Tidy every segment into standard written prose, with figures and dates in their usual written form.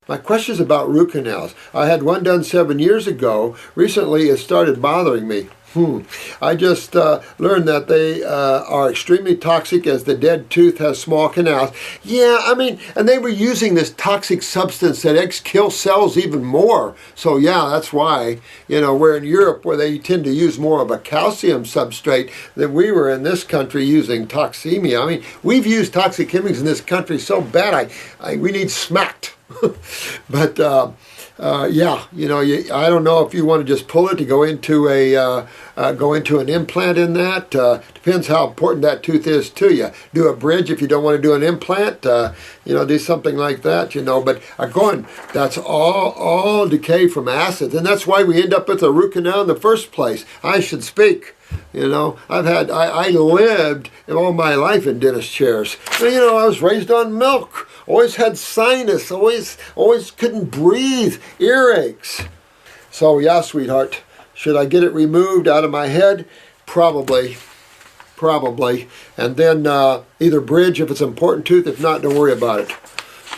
My question is about root canals. I had one done 7 years ago. Recently it started bothering me. I just learned that they are extremely toxic as the dead tooth has small canals. Yeah, I mean, and they were using this toxic substance that kills cells even more. So yeah, that's why, you know, we're in Europe where they tend to use more of a calcium substrate than we were in this country using toxemia. I mean, we've used toxic chemicals in this country so bad, we need smacked. But yeah, you know, I don't know if you want to just pull it to go into an implant in that. Depends how important that tooth is to you. Do a bridge if you don't want to do an implant. You know, do something like that. You know, but that's all decay from acids, and that's why we end up with a root canal in the first place. I should speak. You know, I lived all my life in dentist chairs. You know, I was raised on milk. Always had sinus. Always couldn't breathe. Earaches. So yeah, sweetheart, should I get it removed out of my head? Probably. And then either bridge if it's an important tooth. If not, don't worry about it.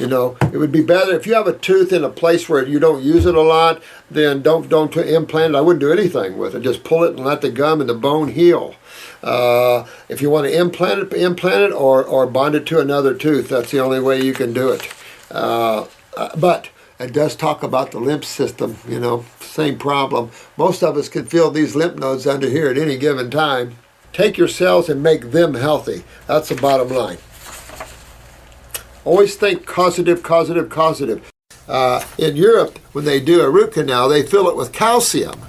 You know, it would be better if you have a tooth in a place where you don't use it a lot, then don't implant it. I wouldn't do anything with it. Just pull it and let the gum and the bone heal. If you want to implant it or bond it to another tooth. That's the only way you can do it. But it does talk about the lymph system, you know, same problem. Most of us can feel these lymph nodes under here at any given time. Take your cells and make them healthy. That's the bottom line. Always think causative. In Europe, when they do a root canal, they fill it with calcium.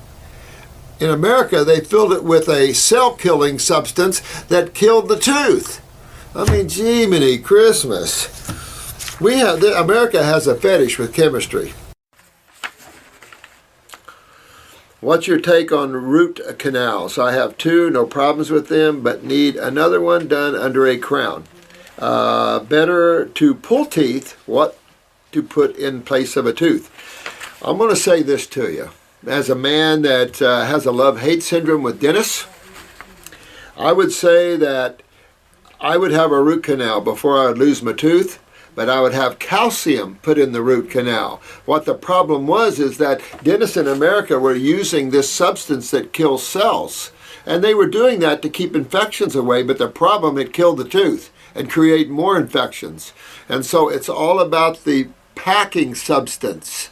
In America, they filled it with a cell-killing substance that killed the tooth. I mean, Jiminy Christmas. America has a fetish with chemistry. What's your take on root canals? I have 2, no problems with them, but need another one done under a crown. Better to pull teeth, what to put in place of a tooth. I'm going to say this to you. As a man that has a love-hate syndrome with dentists, I would say that I would have a root canal before I would lose my tooth, but I would have calcium put in the root canal. What the problem was is that dentists in America were using this substance that kills cells, and they were doing that to keep infections away, but the problem, it killed the tooth and create more infections. And so it's all about the packing substance.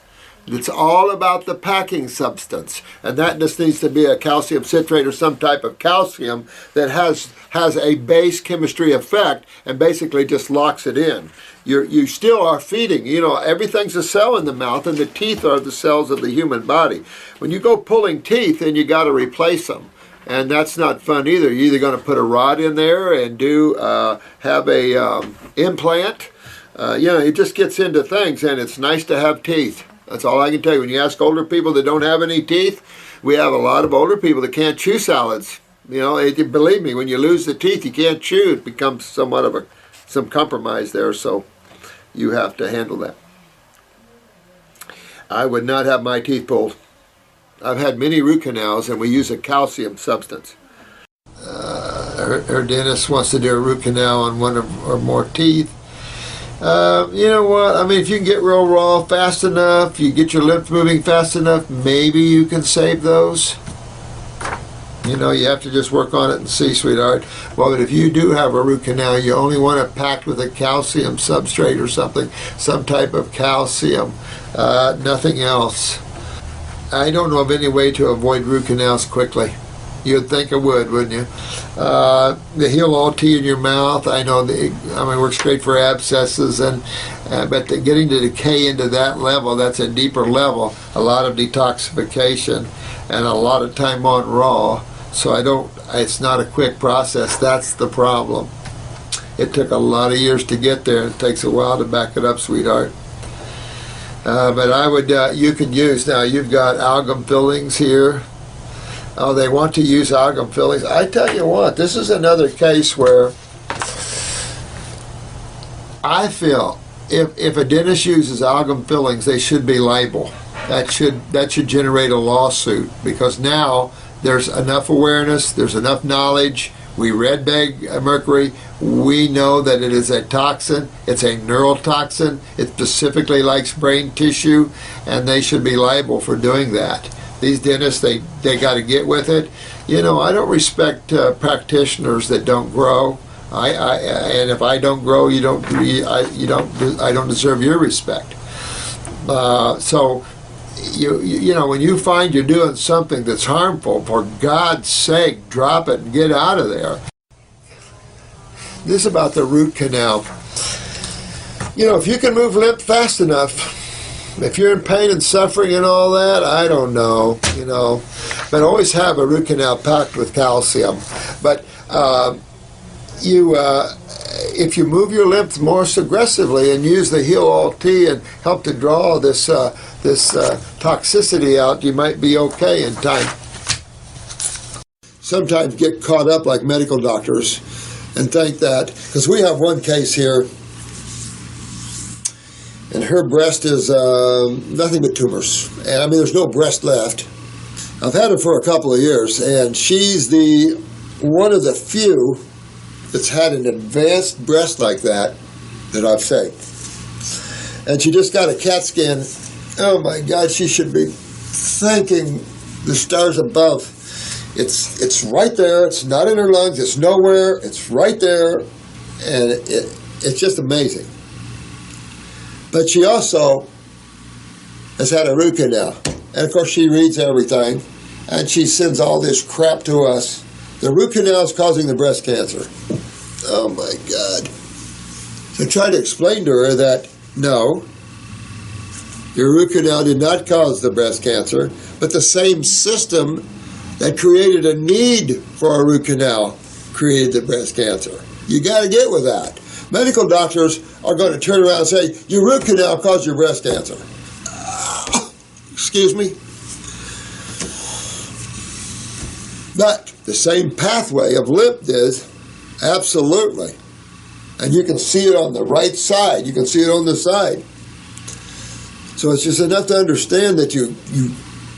It's all about the packing substance. And that just needs to be a calcium citrate or some type of calcium that has a base chemistry effect and basically just locks it in. You still are feeding, you know, everything's a cell in the mouth, and the teeth are the cells of the human body. When you go pulling teeth, then you got to replace them. And that's not fun either. You're either going to put a rod in there and have a implant. You know, it just gets into things, and it's nice to have teeth. That's all I can tell you. When you ask older people that don't have any teeth, we have a lot of older people that can't chew salads. You know, believe me, when you lose the teeth, you can't chew. It becomes somewhat of some compromise there, so you have to handle that. I would not have my teeth pulled. I've had many root canals, and we use a calcium substance. Her dentist wants to do a root canal on one or more teeth. You know what? I mean, if you can get real raw fast enough, you get your lymph moving fast enough, maybe you can save those. You know, you have to just work on it and see, sweetheart. Well, but if you do have a root canal, you only want it packed with a calcium substrate or something, some type of calcium, nothing else. I don't know of any way to avoid root canals quickly. You'd think it would, wouldn't you? The heal all tea in your mouth, I know, it works great for abscesses, but getting to decay into that level, that's a deeper level, a lot of detoxification and a lot of time on raw. So it's not a quick process. That's the problem. It took a lot of years to get there. It takes a while to back it up, sweetheart. But I would, you can use, now you've got amalgam fillings here. Oh, they want to use amalgam fillings. I tell you what, this is another case where I feel if a dentist uses amalgam fillings, they should be liable. That should generate a lawsuit, because now there's enough awareness, there's enough knowledge. We red bag mercury. We know that it is a toxin. It's a neurotoxin. It specifically likes brain tissue, and they should be liable for doing that. These dentists, they got to get with it. You know, I don't respect practitioners that don't grow. And if I don't grow, I don't deserve your respect. So, you know, when you find you're doing something that's harmful, for God's sake, drop it and get out of there. This is about the root canal. You know, if you can move lymph fast enough, if you're in pain and suffering and all that, I don't know, you know. But always have a root canal packed with calcium. But if you move your lymph more aggressively and use the heal all T and help to draw this toxicity out, you might be okay in time. Sometimes get caught up like medical doctors and think that, because we have one case here, and her breast is nothing but tumors. And I mean, there's no breast left. I've had her for a couple of years, and she's one of the few that's had an advanced breast like that I've seen. And she just got a CAT scan. Oh my God, she should be thanking the stars above. It's right there. It's not in her lungs. It's nowhere. It's right there. And it's just amazing. But she also has had a root canal. And of course she reads everything. And she sends all this crap to us. The root canal is causing the breast cancer. Oh my God. So I tried to explain to her that, no, your root canal did not cause the breast cancer, but the same system that created a need for a root canal created the breast cancer. You got to get with that. Medical doctors are going to turn around and say, your root canal caused your breast cancer. Excuse me? But the same pathway of lymph is, absolutely. And you can see it on the right side. You can see it on the side. So it's just enough to understand that you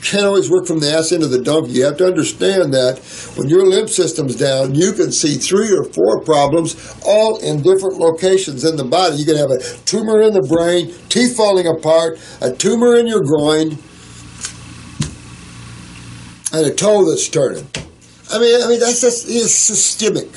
can't always work from the ass into the donkey. You have to understand that when your lymph system's down, you can see 3 or 4 problems all in different locations in the body. You can have a tumor in the brain, teeth falling apart, a tumor in your groin, and a toe that's turning. I mean that's just, it's systemic.